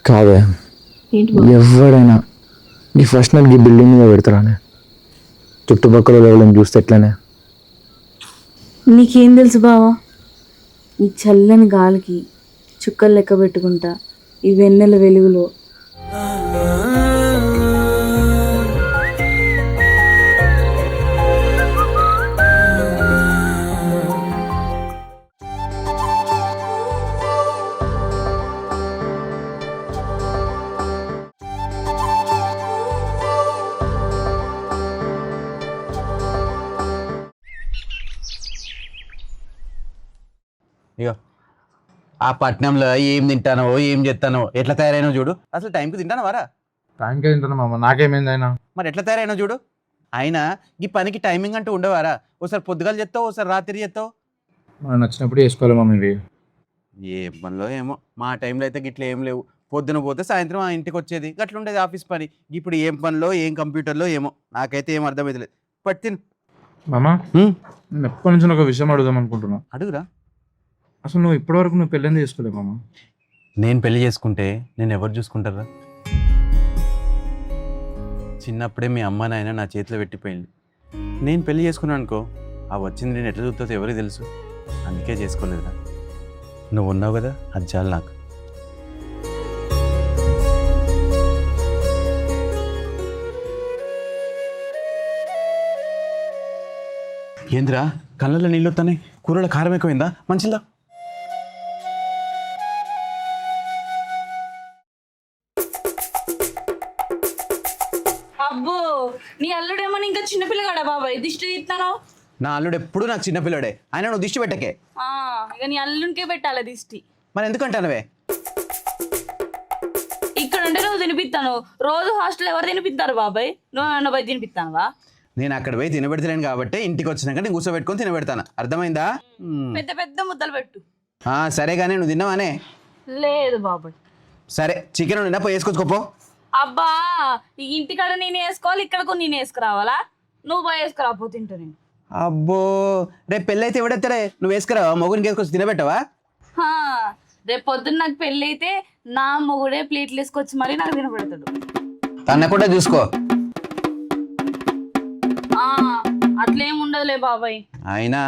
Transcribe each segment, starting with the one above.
కాదే ఎవడైనా ఈ ఫస్ట్ నైట్ ఈ బిల్డింగ్ మీద పెడతారానే చుట్టుపక్కల ఎవరైనా చూస్తే ఎట్లనే. నీకేం తెలుసు బావా? ఈ చల్లని గాలికి చుక్కలు లెక్క పెట్టుకుంటా ఈ వెన్నెల వెలుగులో ఇగో ఆ పట్నంలో ఏం తింటానో ఏం చేస్తానో ఎట్లా తయారైనా చూడు. అసలు టైంకి తింటాను వారా? టైంకే తింటున్నా మామ, నాకేమైంది అయినా? మరి ఎట్లా తయారైనా చూడు. అయినా ఈ పనికి టైమింగ్ అంటూ ఉండవారా? ఓసారి పొద్దుగాలు చేస్తావు, ఓసారి రాత్రి చేస్తావు. మనం నచ్చినప్పుడు వేసుకోవాలి మామ ఇవి. ఏ పనిలో ఏమో. మా టైంలో అయితే గిట్ల ఏం లేవు. పొద్దున పోతే సాయంత్రం ఆ ఇంటికి వచ్చేది, గట్లుండేది ఆఫీస్ పని. ఇప్పుడు ఏం పనిలో ఏం కంప్యూటర్లో ఏమో నాకైతే ఏం అర్థమవుతలేదు. పట్టిన మామ నేను ఎప్పటి నుంచి ఒక విషయం అడుగుదాం అనుకుంటున్నా. అడుగురా. అసలు నువ్వు ఇప్పటివరకు నువ్వు పెళ్ళని చేసుకోలేవు మామ. నేను పెళ్లి చేసుకుంటే నేను ఎవరు చూసుకుంటారా? చిన్నప్పుడే మీ అమ్మ నాయన నా చేతిలో పెట్టిపోయింది. నేను పెళ్లి చేసుకున్నాను అనుకో, ఆ వచ్చింది నేను ఎట్లా చూస్తుందో ఎవరికి తెలుసు. అందుకే చేసుకోలేదురా. నువ్వు ఉన్నావు కదా, అది చాలు నాకు. ఏంద్రా కళ్ళల్లో నీళ్ళు వస్తానే? కూరలో కారం ఎక్కువైందా? మంచిదా? అబ్బో, నీ అల్లుడేమో ఇంకా చిన్నపిల్లగాడా బాబాయ్ దిష్టి తీస్తాను? నా అల్లుడు ఎప్పుడు నాకు చిన్నపిల్లడే. ఆయన నువ్వు దిష్టి పెట్టకే. ఇక నీ అల్లునికే పెట్టాలి దిష్టి. మరి ఎందుకంటానవే? ఇక్కడ ఉంటే నువ్వు తినిపిస్తాను. రోజు హాస్టల్ ఎవరు తినిపిస్తారు బాబాయ్? నువ్వు అన్న పోయి తినిపిస్తానువా? నేను అక్కడ పోయి తినబెడతలేను కాబట్టి ఇంటికి వచ్చినాక నేను కూర్చోబెట్టుకొని తినబెడతాను. అర్థమైందా? పెద్ద పెద్ద ముద్దలు పెట్టు. సరే కానీ నువ్వు తిన్నావానే? లేదు బాబాయ్. సరే చికెన్ నిన్న పోయి వేసుకొచ్చుకోపో. అబ్బా, ఈ ఇంటికాడ నేను వేసుకోవాలి, ఇక్కడకు నేను వేసుకురావాలా? నువ్వు పోయి వేసుకురాపో తింటా నేను. అబ్బో, రేపు పెళ్ళి అయితే ఎవడెత్తాడే? నువ్వు వేసుకురావా? మొగుడికి వేసుకొచ్చి తినబెట్టవా? రేపు పొద్దున్న నాకు పెళ్ళి అయితే నా మొగుడే ప్లేట్లు వేసుకొచ్చి మరి నాకు తినబెడతాడు. తన్నకుండా చూసుకో. అట్లేం ఉండదులే బాబాయ్. అయినా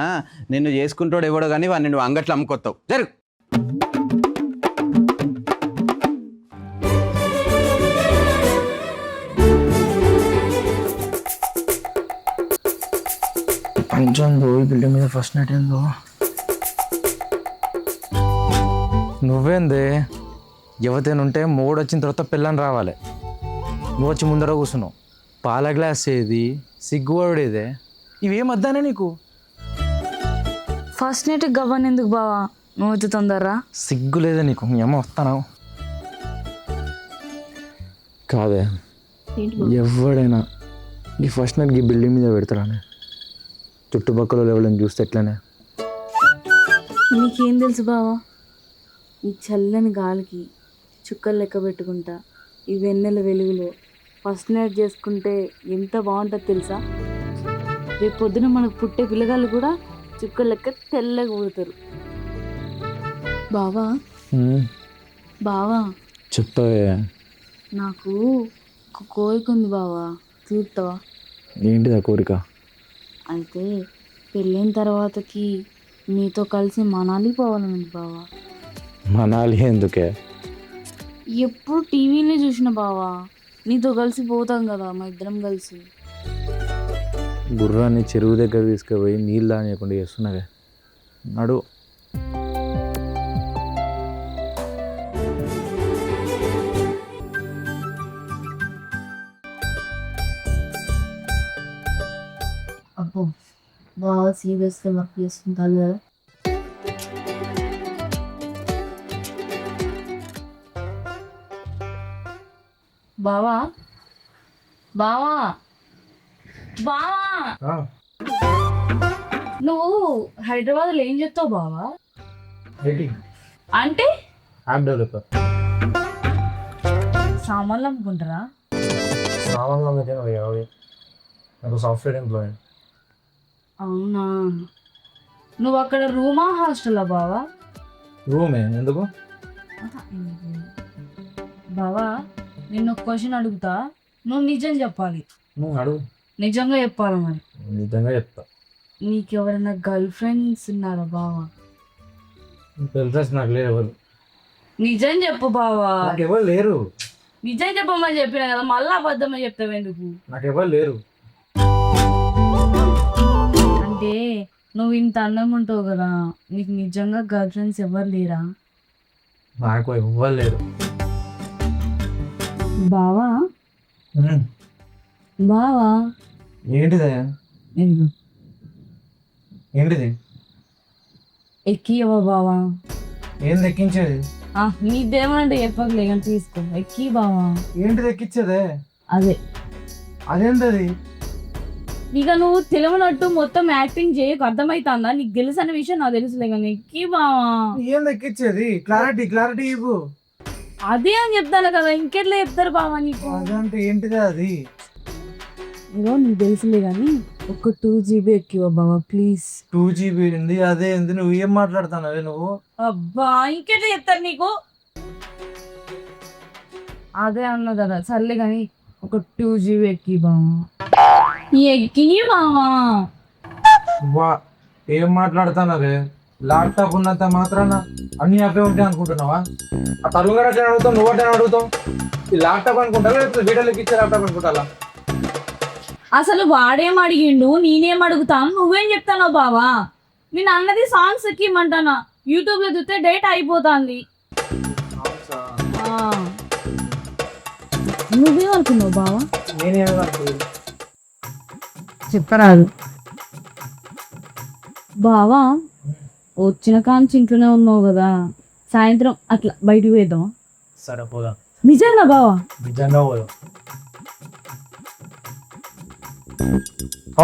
నిన్ను చేసుకుంటాడు ఎవడో కానీ వాడిని నువ్వు అంగట్లో అమ్ముకొస్తావు. జరుగు. పంచందో ఈ బిల్డింగ్ మీద ఫస్ట్ నైట్ ఏందో. నువ్వేందే ఎవతేనుంటే మూడు వచ్చిన తర్వాత పిల్లని రావాలి. నువ్వు వచ్చి ముందర కూర్చున్నావు. పాల గ్లాస్ ఏది, సిగ్గువాడేదే, ఇవేం వద్దానే నీకు? ఫస్ట్ నైట్ గవ్వని ఎందుకు బావా? నువ్వు వచ్చి తొందరరా. సిగ్గు లేదా నీకు? మీ అమ్మ వస్తాను కాదే. ఎవడైనా ఈ ఫస్ట్ నైట్ ఈ బిల్డింగ్ మీద పెడతారానే చుట్టుపక్కల ఎవరైనా చూస్తే ఎట్లనే. నీకేం తెలుసు బావా? ఈ చల్లని గాలికి చుక్కలు లెక్క పెట్టుకుంటా ఈ వెన్నెల వెలుగులో ఫస్ట్ నైట్ చేసుకుంటే ఎంత బాగుంటుందో తెలుసా? రేపు పొద్దున మనకు పుట్టే పిల్లగాళ్ళు కూడా చుక్కలు లెక్క తెల్లగా పుడతారు. బావా బావా చెప్తావే? నాకు ఒక కోరిక ఉంది బావా, తీరుతావా? ఏంటిది ఆ కోరిక? అయితే పెళ్ళైన తర్వాతకి నీతో కలిసి మనాలి పోవాలని బావా. మనాలి ఎందుకే? ఎప్పుడు టీవీలో చూసిన బావా, నీతో కలిసి పోతాం కదా మా ఇద్దరం కలిసి. గుర్రాన్ని చెరువు దగ్గర తీసుకుపోయి నీళ్ళు తాగకుండా చేస్తున్నావే. నడు. అబ్బో, బాగా సీరియస్గా వర్క్ చేస్తుంటాను కదా. బావా బావా బావా, నువ్వు హైదరాబాద్లో ఏం చేస్తావు బావా? అంటే యాప్ డెవలపర్. సామాన్లు అమ్ముకుంటారా? నాకు సాఫ్ట్వేర్ ఎంప్లాయీ. అవునా, నువ్వు అక్కడ రూమా హాస్టలా బావా? రూమే. ఎందుకు? బావా నిన్ను ఒక క్వశ్చన్ అడుగుతా, నువ్వు నిజం చెప్పాలి. నువ్వు అడుగు. నిజంగా చెప్పాలి మరి. నిజంగా చెప్తా. నీకు ఎవరైనా గర్ల్ ఫ్రెండ్స్ ఉన్నారా బావా? తెలుసు నాకు లేరు ఎవరు. నిజం చెప్పు బావా. నాకు ఎవరు లేరు. నిజం చెప్పమని చెప్పినా కదా, మళ్ళీ అబద్ధమే చెప్తావు ఎందుకు? నాకు ఎవరు లేరు. అంటే నువ్వు ఇంత అందంగా ఉంటావు కదా, నీకు నిజంగా గర్ల్ ఫ్రెండ్స్ ఎవరు లేరా? నాకు ఎవ్వరు లేరు. బావా బావా ఏంటిదే? ఎందుకు ఏంటిది? ఎక్కియవా బావా? ఏంది ఎక్కించేది? నీదేమంటే చెప్పకలే కానీ తీసుకో, ఎక్కి బావా. ఏంటిది ఎక్కించేదే? అదే అదేంటది? ఇక నువ్వు తెలియనట్టు మొత్తం యాక్టింగ్ చేయకు, అర్థమవుతుందా? నీకు తెలుసు అనే విషయం నాకు తెలుసులే కానీ ఎక్కి బావా. ఏంది ఎక్కించేది? క్లారిటీ ఇవ్వు. అదే అని చెప్తాను కదా, ఇంకెట్లా చెప్తారు బావా నీకు? అదంటే ఏంటిదే అది? ఇగో నీకు తెలుసులే కానీ ఒక 2 GB ఎక్కివా బావా ప్లీజ్. 2 GB ఉంది. అదే ఏంది? నువ్వు ఏం మాట్లాడుతున్నావే నువ్వు? అబ్బా ఇంకెట్లా చెప్తారు నీకు? అదే అన్నా కదా, సర్లే కానీ ఒక 2 GB ఎక్కి బావా. ఎక్కి బావా. వా ఏం మాట్లాడుతున్నావే? ల్యాప్టాప్ ఉన్నంత మాత్రాన అన్ని అవే ఉంటాయి అనుకుంటున్నావా? ఆ తరుగు అట్లా అడుగుతావు, నువ్వు అట్లా అడుగుతావు. ఈ ల్యాప్టాప్ అనుకుంటా లేకపోతే వీడియోలోకి ఇచ్చే ల్యాప్టాప్ అనుకుంటా? అసలు వాడేం అడిగిండు, నేనేం అడుగుతాను, నువ్వేం చెప్తానో బావా? నేను అన్నది సాంగ్స్ ఎక్కిమంటానా, యూట్యూబ్ లో చూస్తే డేటా అయిపోతుంది. నువ్వేమనుకున్నావు బావా? చెప్పరాదు బావా. వచ్చిన కాంచి ఇంట్లోనే ఉన్నావు కదా, సాయంత్రం అట్లా బయటకు పోయేద్దాం. సరే పోదాం. నిజంగా బావా? నిజంగా పోదాం.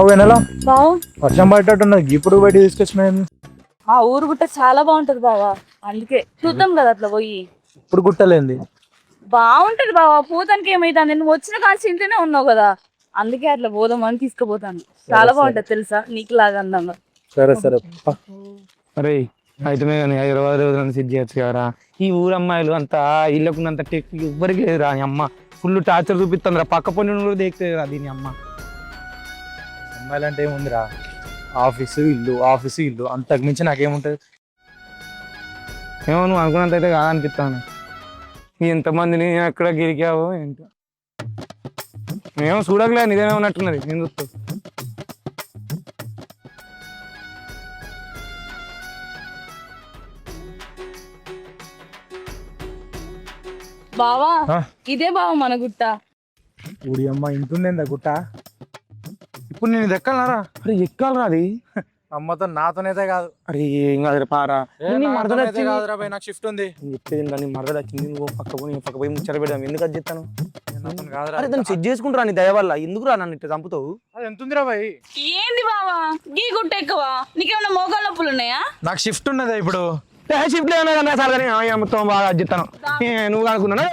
వెనలా బావా వర్షం పడేటట్టున్నది, ఇప్పుడు బయట తీసుకొచ్చిన. ఆ ఊరు గుట్ట చాలా బాగుంటది బావా, అందుకే చూద్దాం కదా అట్లా పోయి. ఇప్పుడు గుట్టలేంది? బాగుంటది బావా, పోతానికి ఏమైతుంది? నువ్వు వచ్చిన కాంచి ఇంట్లోనే ఉన్నావు కదా, అందుకే అట్లా పోదామని తీసుకుపోతాను. చాలా బాగుంటది తెలుసా, నీకు లాగా అందంగా. సరే సరే. అరే అయితే కానీ హైదరాబాద్ రోజులను సిద్ధి చేయొచ్చు కదరా. ఈ ఊరు అమ్మాయిలు అంతా ఇళ్ళకున్నంత టెక్నిక్ ఎవ్వరికి లేదురా. నీ అమ్మ ఫుల్ టార్చర్ చూపిస్తుందిరా, పక్క పని కూడా దేకుతుందిరా దీని అమ్మ. అమ్మాయిలంటే ఏముందిరా, ఆఫీసు ఇల్లు అంతకు మించి నాకేముంటుంది? ఏమో నువ్వు అనుకున్నంత అయితే కాదనిపిస్తాను. ఎంతమందిని ఎక్కడ గిరికావో ఏంటో ఏమో చూడకలే, నిజమే ఉన్నట్టున్నది. నేను చూస్తాను. బావా ఇదే బావా మన గుట్ట. ఊడి అమ్మ ఇంటుందేందా గుట్ట? ఇప్పుడు నేను ఇది ఎక్కాలరా? అరే ఎక్కాలరా అది? అమ్మతో నాతోనైతే కాదు. అరే ఏం కాదు పారా, కాదురా భయ్, నాకు షిఫ్ట్ ఉంది. చెప్పేది కానీ మరదలు వచ్చింది. నువ్వు పక్క పోయి ముచ్చట పెడదాం. ఎందుకు అది చెప్తాను? కాదురా, అరే దాన్ని సెట్ చేసుకుంటారా నీ దయ వల్ల. ఎందుకు రా నన్ను ఇట్లా చంపుతావు? అది ఎంత ఉందిరా భయ్? ఏంది బావా గీ గుట్ట ఎక్కువ? నీకేమైనా మోకాళ్ళ నొప్పులు ఉన్నాయా? నాకు షిఫ్ట్ ఉన్నదా ఇప్పుడు? షిఫ్ట్ ఏమన్నా సార్ కానీ మొత్తం బాగా చెప్తాను. నువ్వు అనుకున్నా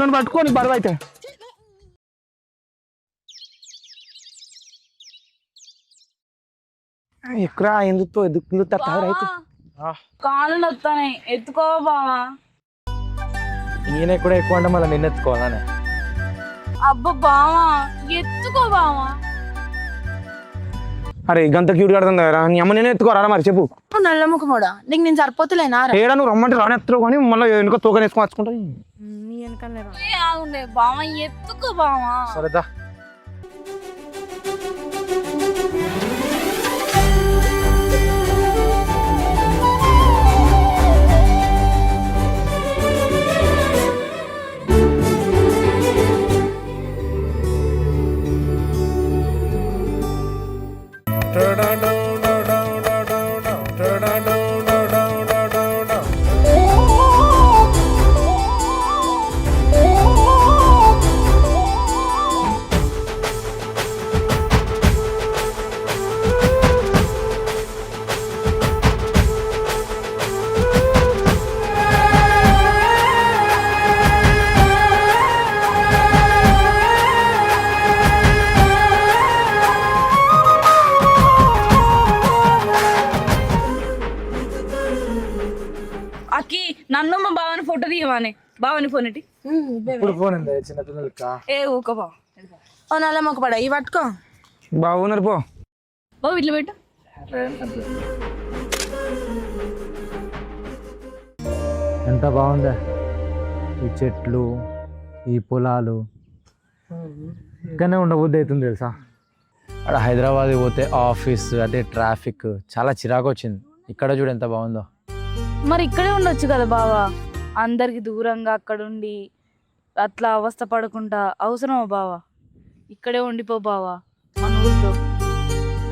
నన్ను పట్టుకోని బరువు అయితే. ఎక్కడా ఎందుకు అయితే కాళ్ళు నొత్తాయి, ఎత్తుకోవా బావా. ఈయన కూడా ఎక్కువ అంటే మళ్ళీ నిన్న ఎత్తుకోవాలనే. అబ్బా బావా ఎత్తుకో బావా. అరే గంత క్యూట్ కడతాను కదా నీ అమ్మ, నేను ఎత్తుకోరా మరి చెప్పు. నల్లముఖమోడా నీకు నేను సరిపోతులేనా? ఏడా నువ్వు రమ్మంటే రానెత్తురు కానీ మళ్ళీ వెనుక తోకని వేసుకొని వచ్చుకుంటా. బావా ఎత్తుకో బావా. సరేదా. నన్ను మా బావని ఫోటో తీయవానే బావని ఫోన్ ఇటీ ఇప్పుడు ఫోన్ ఉంది చిన్న పిల్లలకి ఏ ఊకో బావ ఓ నల్ల మొక్క పడ ఇవి పట్టుకో. బాగున్నారు పో. బావ ఇట్లా పెట్టు ఎంత బాగుందా ఈ చెట్లు ఈ పొలాలు ఇక్కడనే ఉండబుద్ధి అవుతుంది తెలుసా. అక్కడ హైదరాబాద్ పోతే ఆఫీస్ అదే ట్రాఫిక్ చాలా చిరాకు వచ్చింది. ఇక్కడ చూడు ఎంత బాగుందో. మరి ఇక్కడే ఉండొచ్చు కదా బావా, అందరికి దూరంగా అక్కడుండి అట్లా అవస్థ పడకుండా అవసరమా బావా? ఇక్కడే ఉండిపో బావా మన ఊరితో.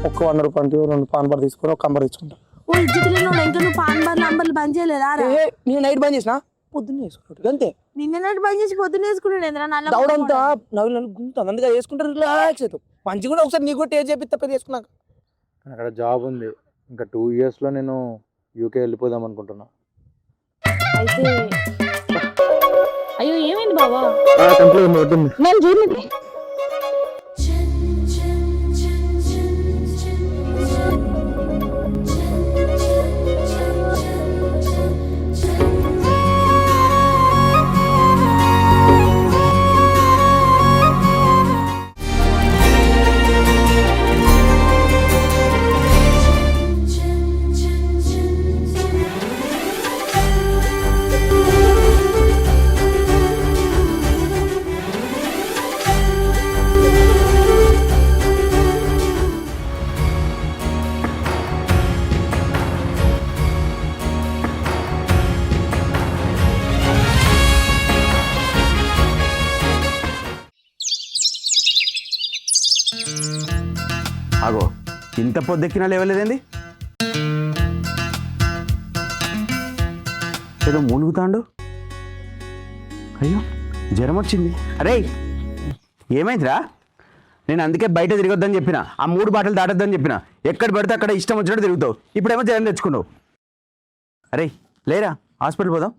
ఒక్క 100 రూపాయలు 2 పాన్ బార్ తీసుకొని ఒక కంబర్ తీసుకుంటా. ఓ ఇజ్జతులు ఇంకా నువ్వు పాన్ బార్లు అంబర్లు బంద్ చేయలేదా రా? నేను నైట్ బంద్ చేసిన పొద్దున్నే వేసుకుంటాడు అంతే. నిన్న నైట్ బంద్ చేసి పొద్దున్న వేసుకున్నాడు ఏంద్రా నల్ల దౌడంతా నవ్వులు నవ్వులు గుంటుంది అందుకే వేసుకుంటారు రిలాక్స్ అవుతావు. పంచి కూడా ఒకసారి నీకు కూడా టేస్ట్ చేపిస్తా పెద్ద వేసుకున్నాక. అక్కడ జాబ్ ఉంది, ఇంకా 2 yearsలో నేను యూకే వెళ్ళిపోదాం అనుకుంటున్నా. అయితే అయ్యో ఏమైంది బావా? ఉంటుంది. నేను చూడండి ఆగో, ఇంత పొద్దెక్కినా లేవలేదేంది? ఏదో మూలుగుతాండు. అయ్యో జ్వరం వచ్చింది. అరే ఏమైందిరా? నేను అందుకే బయట తిరగొద్దని చెప్పిన, ఆ 3 బాటలు దాటొద్దని చెప్పిన. ఎక్కడ పడితే అక్కడ ఇష్టం వచ్చినట్టు తిరుగుతావు. ఇప్పుడేమో జ్వరం తెచ్చుకున్నావు. అరే లేరా హాస్పిటల్ పోదాం.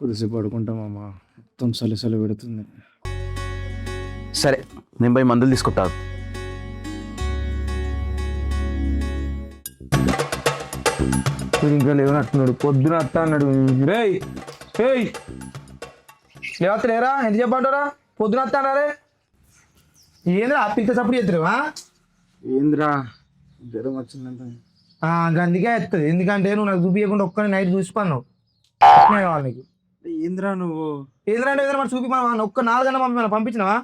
కొద్దిసేపు పడుకుంటామమ్మా, మొత్తం సలి పెడుతుంది. సరే నేను పోయి మందులు తీసుకుంటాను. ఇంకా లేవనట్టున్నాడు. పొద్దున వస్తా అన్నాడు. రేయ్ రేయ్ లేవత్త లేరా? ఎంత చెప్పంటారా? పొద్దున వస్తా అన్నారే. ఏంద్రా పిక్క సప్పుడు చేద్దరువా? ఏంద్రా జ్వరం వచ్చిందంట. అందుకే వస్తుంది. ఎందుకంటే నువ్వు నాకు చూపించకుండా ఒక్కని నైట్ చూసిపోన్నావు. కావాలి నీకు. ఏంద్రా నువ్వు? ఏంద్రా అంటే ఏదైనా చూపి మనం ఒక్క 4 గంటల మనం పంపించినావా?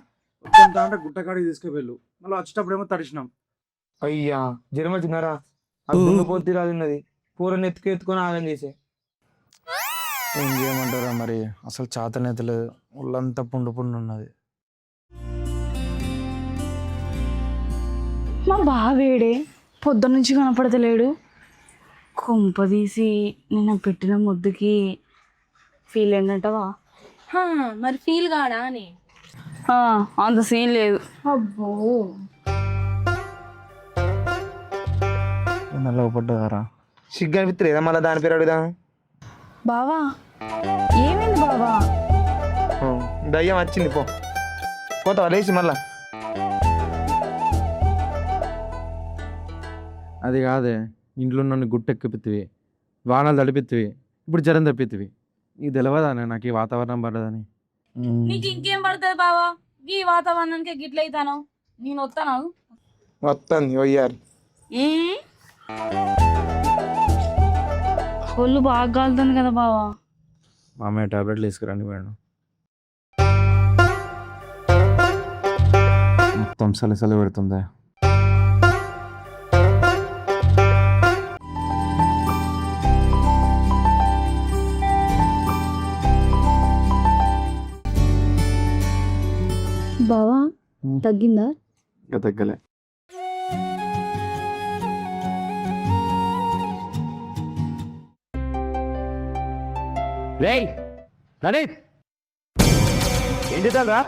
అంటే గుట్టకాడికి తీసుకువెళ్ళు, మళ్ళీ వచ్చేటప్పుడేమో తడిచినాం. అయ్యా జ్వరం వచ్చినారా? పోతే రాదున్నది పూరని ఎత్తుకొని ఆగం చేసే. ఏం చేయమంటారా మరి, అసలు చేతనైతే లేదు. ఒళ్ళంతా పుండు ఉన్నది. మా బావేడే పొద్దున్న నుంచి కనపడతలేడు. కొంప తీసి నేను పెట్టిన ముద్దుకి ఫీల్ ఏంటంటవా? మరి ఫీల్ కాడా అని? అంత సీన్ లేదు. అబ్బో లోపడ్డారా? సిగ్గు అనిపిస్తలేదా మళ్ళీ దాని పేరు అడుగుదా? బావా ఏమైంది బావా? దయ్యం వచ్చింది పోతావా లేచి మళ్ళా? అది కాదే, ఇంట్లో నన్ను గుట్టెక్కిపిత్తివి, వానలు తడిపిత్తివి, ఇప్పుడు జ్వరం తప్పిత్తివి. నీకు తెలియదానే నాకు ఈ వాతావరణం పడదని. నీకు ఇంకేం పడుతుంది బావా? ఈ వాతావరణానికి గిట్లయితాను. నేను వస్తాను. వస్తుంది వయ్యారు. ఒళ్ళు బాగా కాలుతుంది కదా బావా. మా అమ్మాయి టాబ్లెట్లు తీసుకురండి మేడం. మొత్తం సలి పెడుతుంది. బావా తగ్గిందా? ఇంకా తగ్గలే. రేయ్ నరేష్ ఏంటి రా?